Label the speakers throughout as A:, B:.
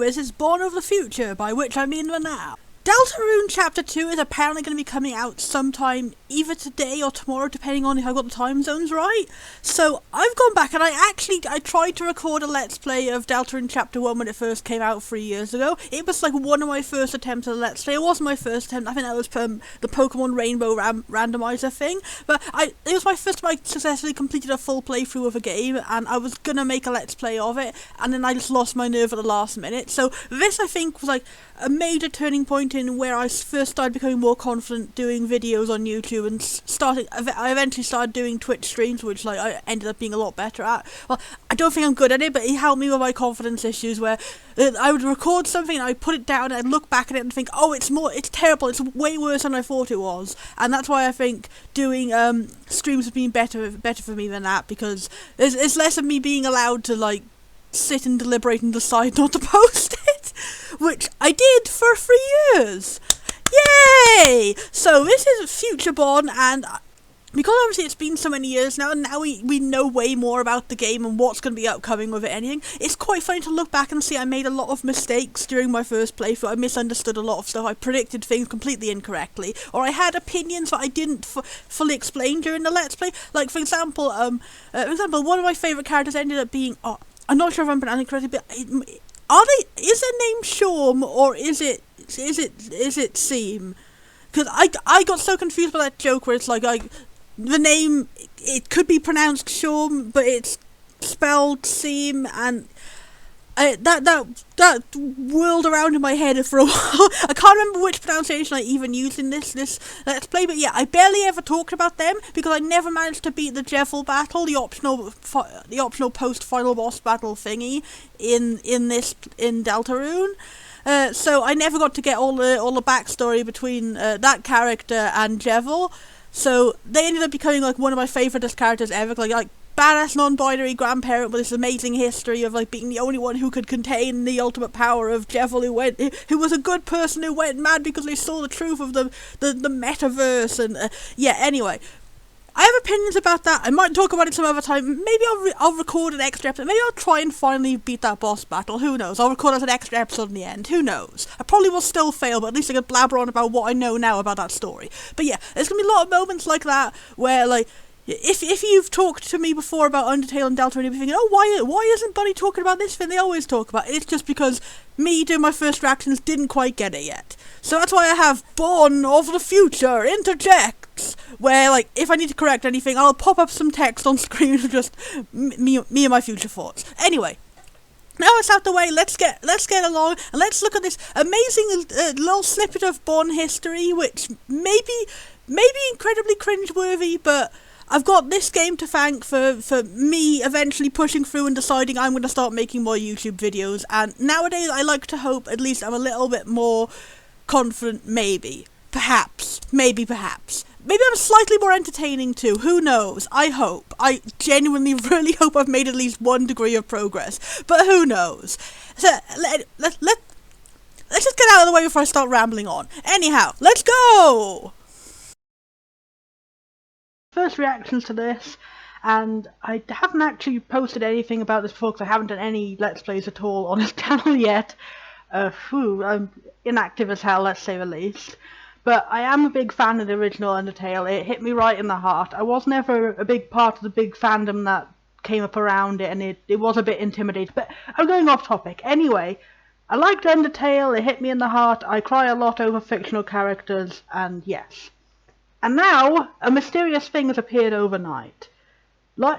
A: This is Born of the Future, by which I mean the now. Deltarune Chapter 2 is apparently going to be coming out sometime either today or tomorrow, depending on if I've got the time zones right. So I've gone back and I tried to record a Let's Play of Deltarune Chapter 1 when it first came out 3 years ago. It was like one of my first attempts at a Let's Play. It wasn't my first attempt. I think that was the Pokemon Rainbow randomizer thing. But it was my first time I successfully completed a full playthrough of a game, and I was going to make a Let's Play of it, and then I just lost my nerve at the last minute. So this, I think, was like a major turning point in where I first started becoming more confident doing videos on YouTube, and I eventually started doing Twitch streams, which like I ended up being a lot better at. Well, I don't think I'm good at it, but it helped me with my confidence issues, where I would record something and I'd put it down and I'd look back at it and think, oh, it's terrible, it's way worse than I thought it was. And that's why I think doing streams has been better for me than that, because it's less of me being allowed to like sit and deliberate and decide not to post it, which I did for 3 years. Yay! So this is Future Born, and because obviously it's been so many years now, and now we know way more about the game and what's going to be upcoming with it, anything, it's quite funny to look back and see I made a lot of mistakes during my first playthrough. I misunderstood a lot of stuff, I predicted things completely incorrectly, or I had opinions that I didn't fully explain during the Let's Play. Like, for example, one of my favourite characters ended up being, I'm not sure if I'm pronouncing it correctly, but is their name Shorm, or is it Seam? Because I got so confused by that joke where it's like the name, it could be pronounced Shorm, but it's spelled Seam, and that whirled around in my head for a while. I can't remember which pronunciation I even used in this Let's Play, but yeah, I barely ever talked about them because I never managed to beat the Jevil battle, the optional post-final boss battle thingy in Deltarune. So I never got to get all the backstory between that character and Jevil. So they ended up becoming like one of my favourite characters ever, like badass non-binary grandparent with this amazing history of like being the only one who could contain the ultimate power of Jevil, who was a good person who went mad because they saw the truth of the metaverse, and yeah, anyway. I have opinions about that. I might talk about it some other time. Maybe I'll record an extra episode. Maybe I'll try and finally beat that boss battle. Who knows? I'll record as an extra episode in the end. Who knows? I probably will still fail, but at least I can blabber on about what I know now about that story. But yeah, there's going to be a lot of moments like that where, like, if you've talked to me before about Undertale and Deltarune, you'll be thinking, oh, why isn't Buddy talking about this thing they always talk about? It's just because me doing my first reactions didn't quite get it yet. So that's why I have Born of the Future interjects, where, like, if I need to correct anything, I'll pop up some text on screen of just me and my future thoughts. Anyway, now it's out the way, let's get along, and let's look at this amazing little snippet of Born history, which may be incredibly cringeworthy, but I've got this game to thank for me eventually pushing through and deciding I'm going to start making more YouTube videos, and nowadays I like to hope at least I'm a little bit more confident, maybe. Perhaps. Maybe I'm slightly more entertaining too, who knows, I hope. I genuinely really hope I've made at least 1 degree of progress, but who knows. So, let's just get out of the way before I start rambling on. Anyhow, let's go! First reactions to this, and I haven't actually posted anything about this before because I haven't done any Let's Plays at all on this channel yet. I'm inactive as hell, let's say the least. But I am a big fan of the original Undertale. It hit me right in the heart. I was never a big part of the big fandom that came up around it, and it was a bit intimidating. But I'm going off topic. Anyway, I liked Undertale, it hit me in the heart, I cry a lot over fictional characters, and yes. And now, a mysterious thing has appeared overnight.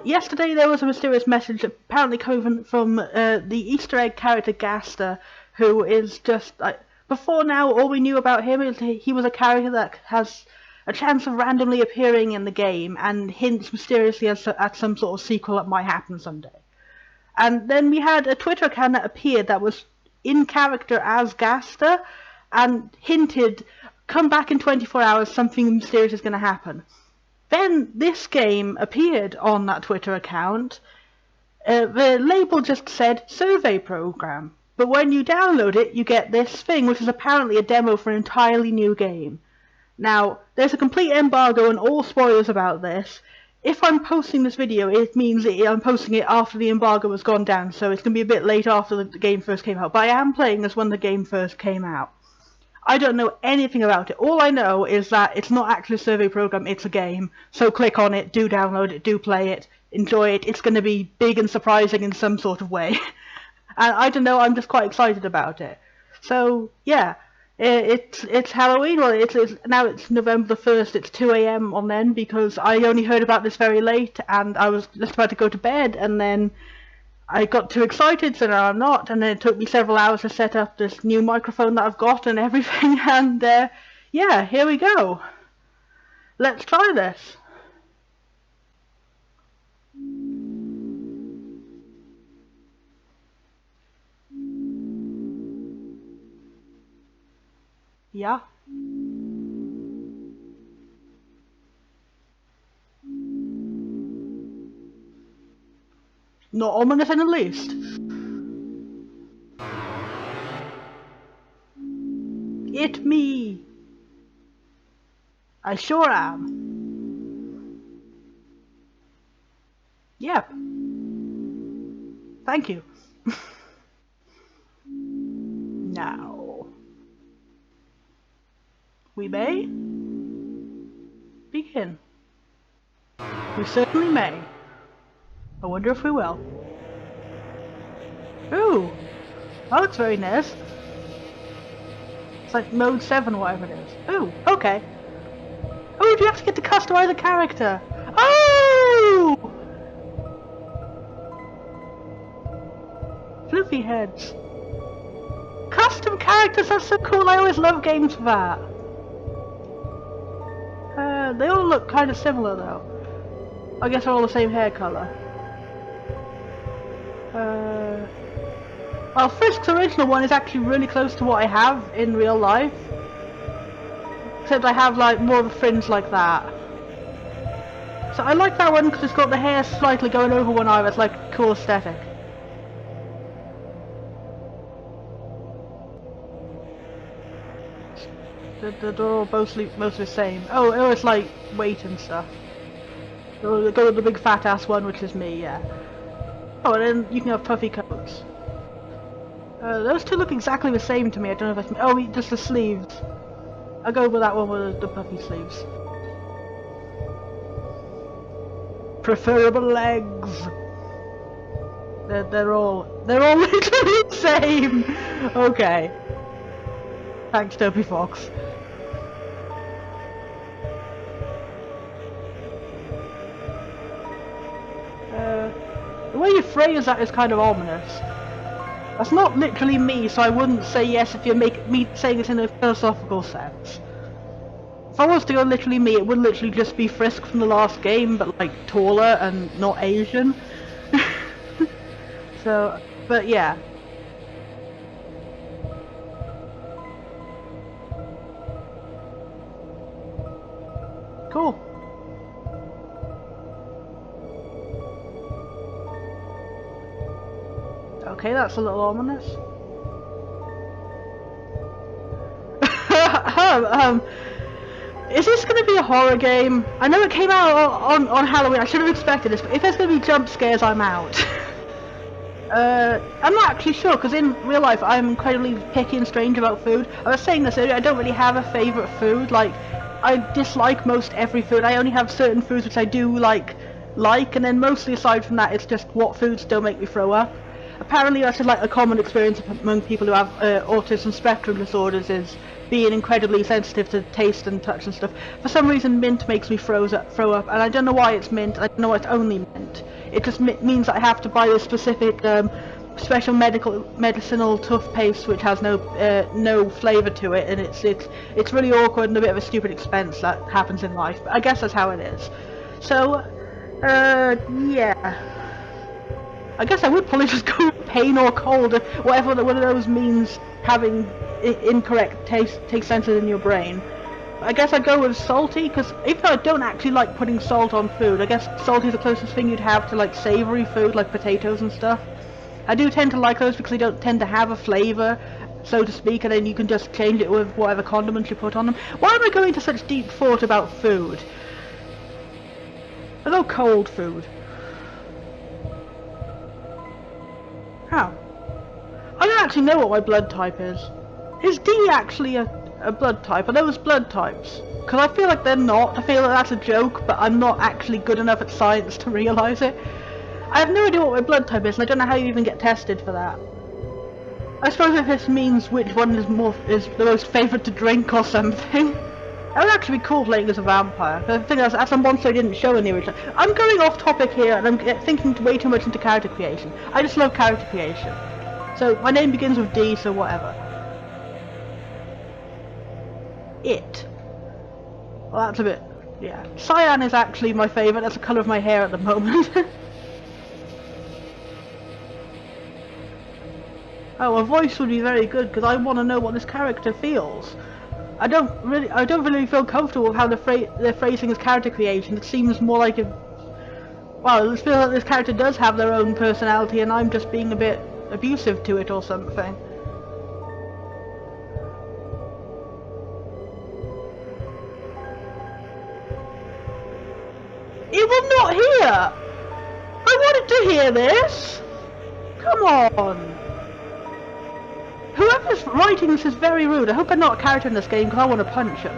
A: Yesterday there was a mysterious message apparently coming from the Easter egg character Gaster, who is just, before now all we knew about him is he was a character that has a chance of randomly appearing in the game and hints mysteriously at some sort of sequel that might happen someday. And then we had a Twitter account that appeared that was in character as Gaster and hinted, come back in 24 hours, something mysterious is going to happen. Then this game appeared on that Twitter account. The label just said survey program, but when you download it you get this thing, which is apparently a demo for an entirely new game. Now, there's a complete embargo and all spoilers about this. if I'm posting this video, it means that I'm posting it after the embargo has gone down, so it's going to be a bit late after the game first came out. But I am playing as when the game first came out. I don't know anything about it. All I know is that it's not actually a survey program, it's a game. So click on it, do download it, do play it, enjoy it. It's going to be big and surprising in some sort of way. And I don't know, I'm just quite excited about it. So, yeah. It's Halloween. Well, now it's November the 1st. It's 2 a.m. on then because I only heard about this very late and I was just about to go to bed and then I got too excited, so now I'm not. And then it took me several hours to set up this new microphone that I've got and everything. And yeah, here we go. Let's try this. Yeah. Not ominous in the least. It me. I sure am. Yep. Thank you. Now, we may begin. We certainly may. I wonder if we will. Ooh, that looks very nice. It's like mode 7 or whatever it is. Ooh, okay. Oh, do you have to get to customize a character? Oh! Floofy heads. Custom characters are so cool, I always love games for that. They all look kind of similar though. I guess they're all the same hair colour. Well, Frisk's original one is actually really close to what I have in real life. Except I have like more of a fringe like that. So I like that one because it's got the hair slightly going over one eye. It's like a cool aesthetic. They're all mostly the same. Oh, it's like weight and stuff. So go with the big fat ass one, which is me, yeah. Oh, and then you can have puffy coats. Those two look exactly the same to me. I don't know if that's... Oh, just the sleeves. I'll go with that one with the puffy sleeves. Preferable legs. They're all literally the same. Okay. Thanks, Dopey Fox. The way you phrase that is kind of ominous. That's not literally me, so I wouldn't say yes if you make me saying it in a philosophical sense. If I was to go literally me, it would literally just be Frisk from the last game, but like taller and not Asian. So, but yeah. Cool. Okay, that's a little ominous. Is this going to be a horror game? I know it came out on Halloween, I should have expected this, but if there's going to be jump scares, I'm out. I'm not actually sure, because in real life I'm incredibly picky and strange about food. I was saying this earlier, I don't really have a favourite food. Like, I dislike most every food. I only have certain foods which I do like, and then mostly aside from that, it's just what foods don't make me throw up. Apparently that's like a common experience among people who have autism spectrum disorders, is being incredibly sensitive to taste and touch and stuff. For some reason mint makes me throw up, and I don't know why it's mint, I don't know why it's only mint. It just means that I have to buy this specific special medicinal toothpaste which has no flavour to it, and it's really awkward and a bit of a stupid expense that happens in life, but I guess that's how it is. So, yeah. I guess I would probably just go with pain or cold, whatever one of those means having incorrect taste senses in your brain. I guess I'd go with salty, because even though I don't actually like putting salt on food, I guess salty is the closest thing you'd have to like savoury food, like potatoes and stuff. I do tend to like those because they don't tend to have a flavour, so to speak, and then you can just change it with whatever condiments you put on them. Why am I going into such deep thought about food? Hello, cold food. How? I don't actually know what my blood type is. Is D actually a blood type? Are those blood types? Because I feel like they're not. I feel like that's a joke, but I'm not actually good enough at science to realise it. I have no idea what my blood type is, and I don't know how you even get tested for that. I suppose if this means which one is the most favourite to drink or something. That would actually be cool playing as a vampire. The thing is, that's a monster I didn't show in the original. I'm going off topic here, and I'm thinking way too much into character creation. I just love character creation. So, my name begins with D, so whatever. It. Well, that's a bit... yeah. Cyan is actually my favourite. That's the colour of my hair at the moment. Oh, a voice would be very good, because I want to know what this character feels. I don't really feel comfortable with how they're phrasing his character creation. It seems more like well, it feels like this character does have their own personality, and I'm just being a bit abusive to it or something. It will not hear! I wanted to hear this! Come on! Whoever's writing this is very rude. I hope I'm not a character in this game, because I want to punch him.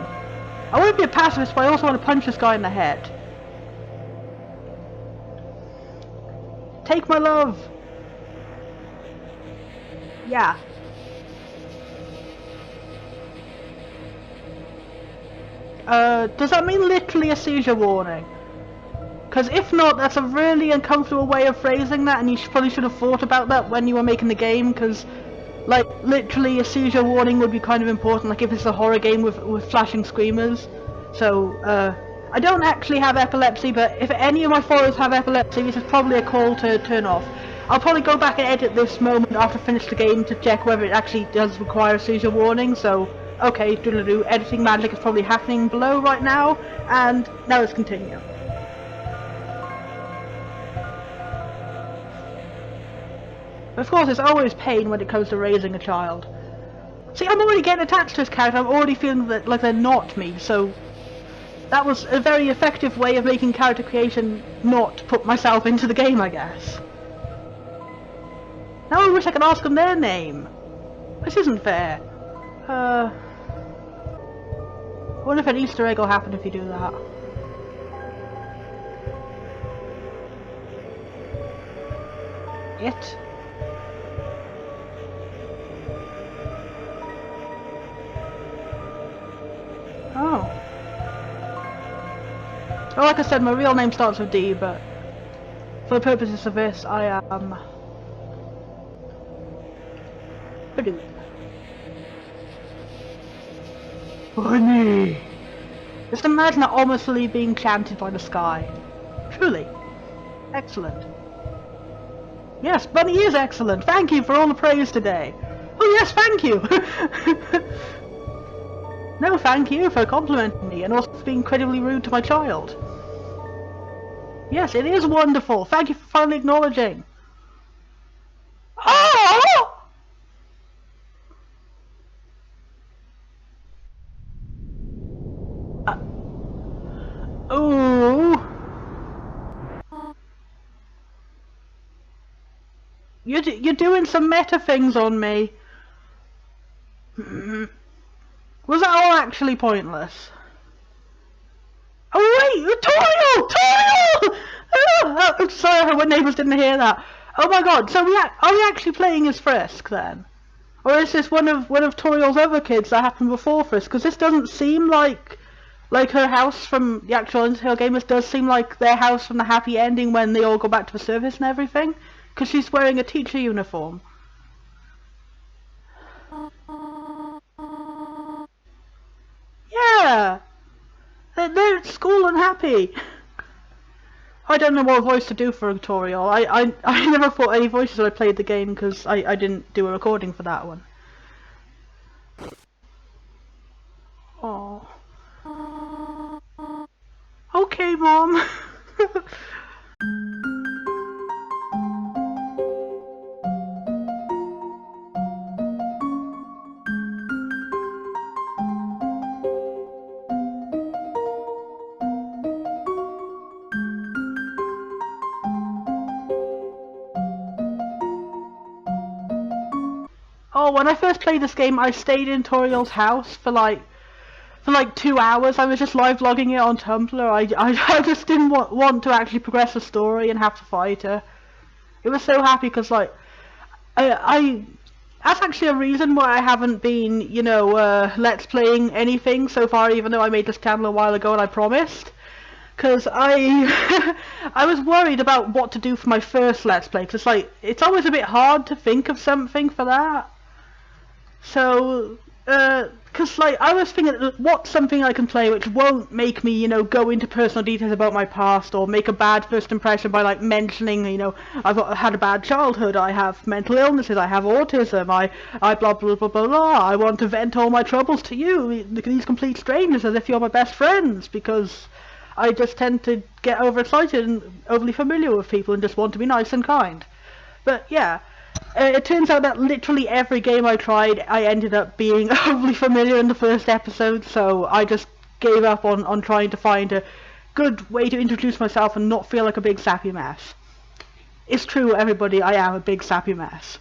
A: I want to be a pacifist, but I also want to punch this guy in the head. Take my love! Yeah. Does that mean literally a seizure warning? Because if not, that's a really uncomfortable way of phrasing that, and you probably should have thought about that when you were making the game, because, like, literally a seizure warning would be kind of important, like if it's a horror game with flashing screamers. So, I don't actually have epilepsy, but if any of my followers have epilepsy, this is probably a call to turn off. I'll probably go back and edit this moment after I finish the game to check whether it actually does require a seizure warning, so, okay, doodle-doo, editing magic is probably happening below right now, and now let's continue. Of course, it's always pain when it comes to raising a child. See, I'm already getting attached to this character, I'm already feeling that, like they're not me, so... that was a very effective way of making character creation not put myself into the game, I guess. Now I wish I could ask them their name. This isn't fair. I wonder if an Easter egg will happen if you do that. It? Oh. Well, like I said, my real name starts with D, but for the purposes of this, I am... Badoo. Bunny! Just imagine that ominously being chanted by the sky. Truly. Excellent. Yes, Bunny is excellent. Thank you for all the praise today. Oh yes, thank you! No, thank you for complimenting me and also for being incredibly rude to my child. Yes, it is wonderful. Thank you for finally acknowledging. Oh! Ooh. You're doing some meta things on me. Was that all actually pointless? Oh wait, Toriel! Oh, I'm sorry, my neighbours didn't hear that. Oh my god, so are we actually playing as Frisk then? Or is this one of Toriel's other kids that happened before Frisk? Because this doesn't seem like her house from the actual Undertale game. This does seem like their house from the happy ending when they all go back to the service and everything. Because she's wearing a teacher uniform. Yeah! They're at school and happy. I don't know what voice to do for a tutorial. I never thought any voices when I played the game because I didn't do a recording for that one. Oh. Okay, Mom. Oh, when I first played this game, I stayed in Toriel's house for like 2 hours. I was just live logging it on Tumblr. I just didn't want to actually progress the story and have to fight her. It was so happy because like I that's actually a reason why I haven't been, you know, let's playing anything so far, even though I made this channel a while ago and I promised. Because I I was worried about what to do for my first let's play, because like it's always a bit hard to think of something for that. So because like I was thinking, what's something I can play which won't make me, you know, go into personal details about my past or make a bad first impression by like mentioning, you know, I've had a bad childhood, I have mental illnesses, I have autism, I blah blah blah blah blah. I want to vent all my troubles to you, these complete strangers, as if you're my best friends, because I just tend to get overexcited and overly familiar with people and just want to be nice and kind. But yeah. It turns out that literally every game I tried, I ended up being overly familiar in the first episode, so I just gave up on trying to find a good way to introduce myself and not feel like a big sappy mess. It's true, everybody, I am a big sappy mess.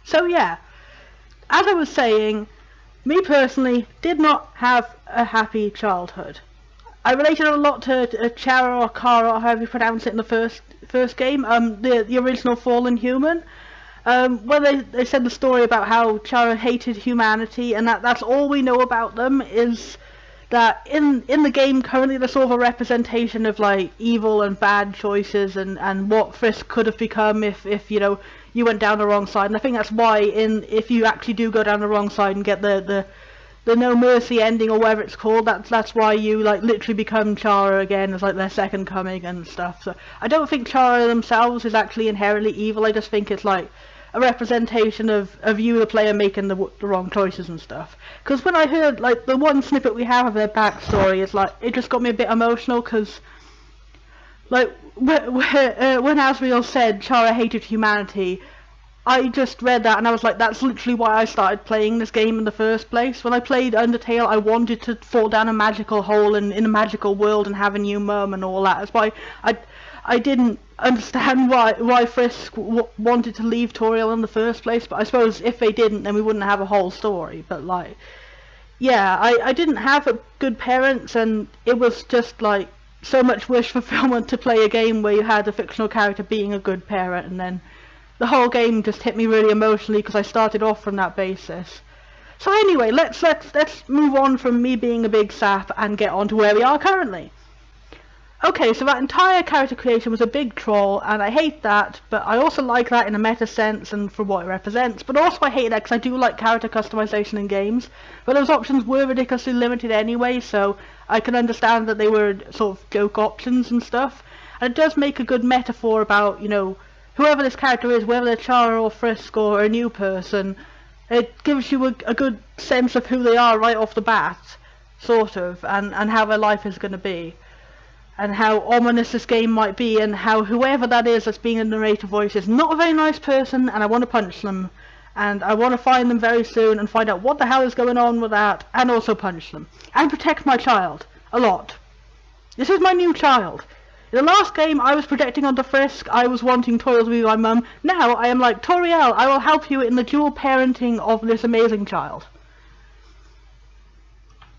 A: So yeah, as I was saying, me personally did not have a happy childhood. I related a lot to Chara or Kara, or however you pronounce it in the first game, the original Fallen Human, where they said the story about how Chara hated humanity, and that's all we know about them, is that in the game currently they're sort of a representation of like evil and bad choices and what Frisk could have become if you know you went down the wrong side. And I think that's why if you actually do go down the wrong side and get the no mercy ending or whatever it's called, that's why you like literally become Chara again as like their second coming and stuff. So I don't think Chara themselves is actually inherently evil. I just think it's like a representation of you, the player, making the wrong choices and stuff. Because when I heard like the one snippet we have of their backstory, it's like it just got me a bit emotional, because like when Asriel said Chara hated humanity, I just read that and I was like, that's literally why I started playing this game in the first place. When I played Undertale, I wanted to fall down a magical hole in a magical world and have a new mum and all that. That's why I didn't understand why Frisk wanted to leave Toriel in the first place. But I suppose if they didn't, then we wouldn't have a whole story. But like, yeah, I didn't have good parents, and it was just like so much wish fulfillment to play a game where you had a fictional character being a good parent, and then the whole game just hit me really emotionally because I started off from that basis. So anyway, let's move on from me being a big sap and get on to where we are currently. Okay, so that entire character creation was a big troll, and I hate that, but I also like that in a meta sense and for what it represents. But also I hate that because I do like character customization in games, but those options were ridiculously limited anyway, so I can understand that they were sort of joke options and stuff. And it does make a good metaphor about, you know, whoever this character is, whether they're Chara or Frisk or a new person. It gives you a good sense of who they are right off the bat, sort of, and how their life is going to be. And how ominous this game might be, and how whoever that is that's being a narrator voice is not a very nice person, and I want to punch them. And I want to find them very soon and find out what the hell is going on with that, and also punch them. And protect my child. A lot. This is my new child. In the last game, I was projecting onto Frisk, I was wanting Toriel to be my mum. Now, I am like, Toriel, I will help you in the dual parenting of this amazing child.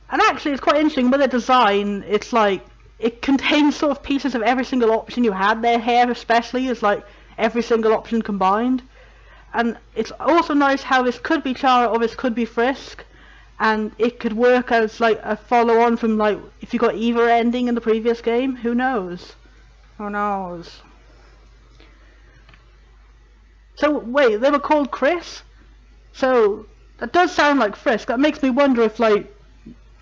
A: And actually, it's quite interesting, with the design, it's like, it contains sort of pieces of every single option you had. Their hair especially is like every single option combined. And it's also nice how this could be Chara or this could be Frisk. And it could work as like a follow-on from like, if you got either ending in the previous game, who knows? Who knows? So wait, they were called Chris? So that does sound like Frisk. That makes me wonder if like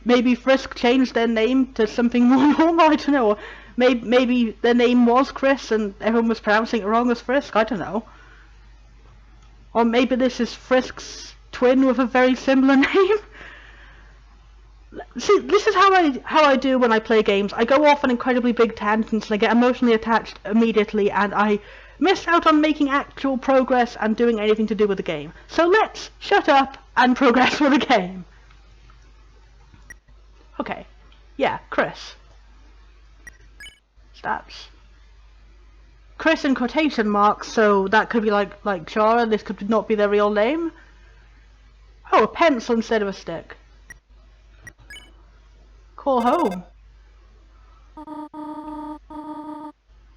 A: maybe Frisk changed their name to something more normal. I don't know. Or maybe their name was Chris and everyone was pronouncing it wrong as Frisk. I don't know. Or maybe this is Frisk's twin with a very similar name. See, this is how I do when I play games. I go off on incredibly big tangents and I get emotionally attached immediately, and I miss out on making actual progress and doing anything to do with the game. So let's shut up and progress with the game. Okay, yeah, Chris. That's Chris in quotation marks, so that could be like Chara. This could not be their real name. Oh, a pencil instead of a stick. Call home.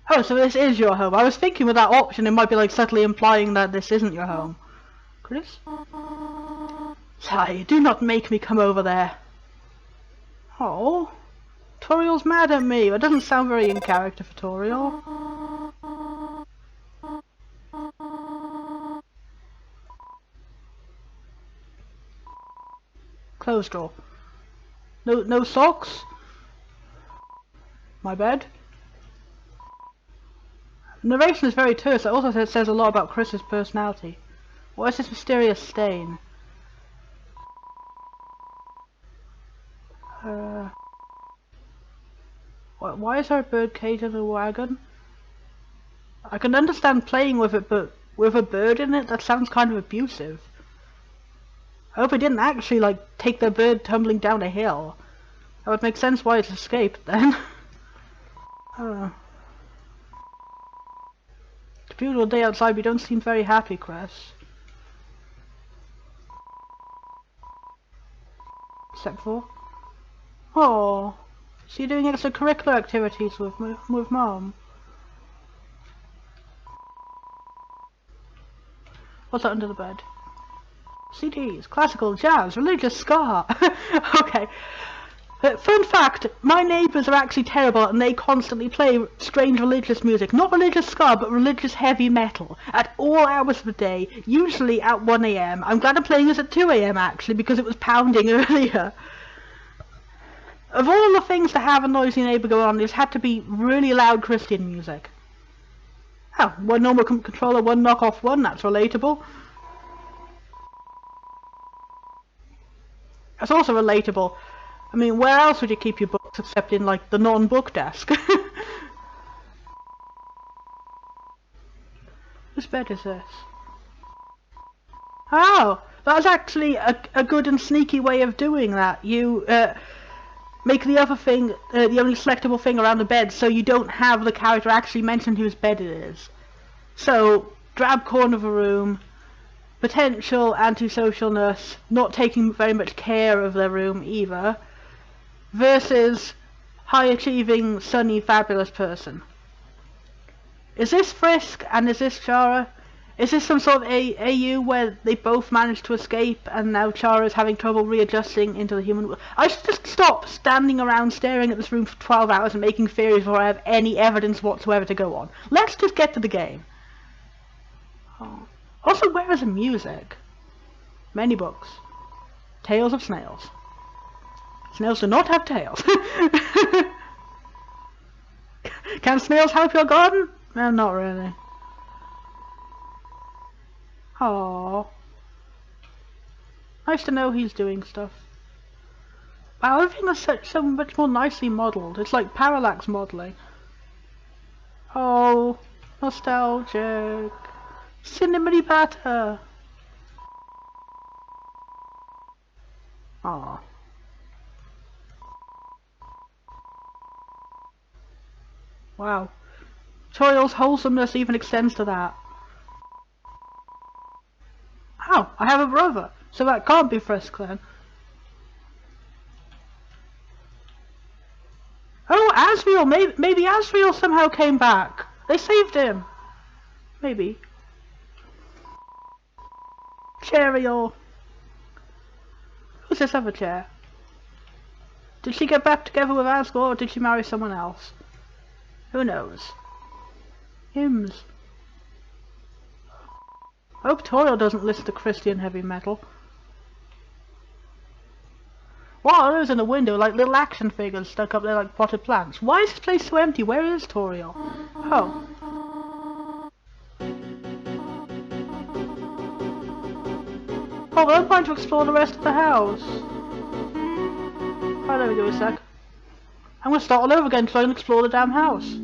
A: Oh, so this is your home. I was thinking with that option it might be like subtly implying that this isn't your home. Chris? Sigh, do not make me come over there. Oh, Toriel's mad at me. That doesn't sound very in character for Toriel. Closed door. No socks? My bed? The narration is very terse. It also says a lot about Chris's personality. What is this mysterious stain? Why is there a bird cage in a wagon? I can understand playing with it, but with a bird in it, that sounds kind of abusive. I hope it didn't actually, like, take the bird tumbling down a hill. That would make sense why it's escaped, then. It's a beautiful day outside, but you don't seem very happy, Chris. Step 4. Oh, so you're doing extracurricular activities with Mom. What's that under the bed? CDs, classical, jazz, religious, ska. Okay. Fun fact, my neighbours are actually terrible and they constantly play strange religious music. Not religious ska, but religious heavy metal. At all hours of the day, usually at 1 AM. I'm glad I'm playing this at 2 AM actually, because it was pounding earlier. Of all the things to have a noisy neighbour go on, this had to be really loud Christian music. Oh, one normal controller, one knockoff one, that's relatable. That's also relatable. I mean, where else would you keep your books except in, like, the non-book desk? Whose bed is this? Oh, that's actually a good and sneaky way of doing that. You, make the other thing, the only selectable thing around the bed, so you don't have the character actually mention whose bed it is. So, drab corner of a room, potential antisocialness, not taking very much care of their room either, versus high-achieving, sunny, fabulous person. Is this Frisk and is this Chara? Is this some sort of AU where they both managed to escape and now Chara is having trouble readjusting into the human world? I should just stop standing around staring at this room for 12 hours and making theories before I have any evidence whatsoever to go on. Let's just get to the game. Oh. Also, where is the music? Many books. Tales of snails. Snails do not have tails. Can snails help your garden? No, not really. Aww. Nice to know he's doing stuff. Wow, everything is so much more nicely modelled. It's like parallax modelling. Oh, nostalgic. Cinnamony batter. Aww. Wow. Toriel's wholesomeness even extends to that. Oh, I have a brother, so that can't be Frisk then. Oh, Asriel! Maybe Asriel somehow came back. They saved him. Maybe. Chariel. Who's this other chair? Did she get back together with Asgore or did she marry someone else? Who knows? Hymns. I hope Toriel doesn't listen to Christian heavy metal. What are those in the window, like little action figures stuck up there like potted plants? Why is this place so empty? Where is Toriel? Oh. Oh, well, I'm going to explore the rest of the house. Alright, let me give it a sec. I'm going to start all over again so I can explore the damn house.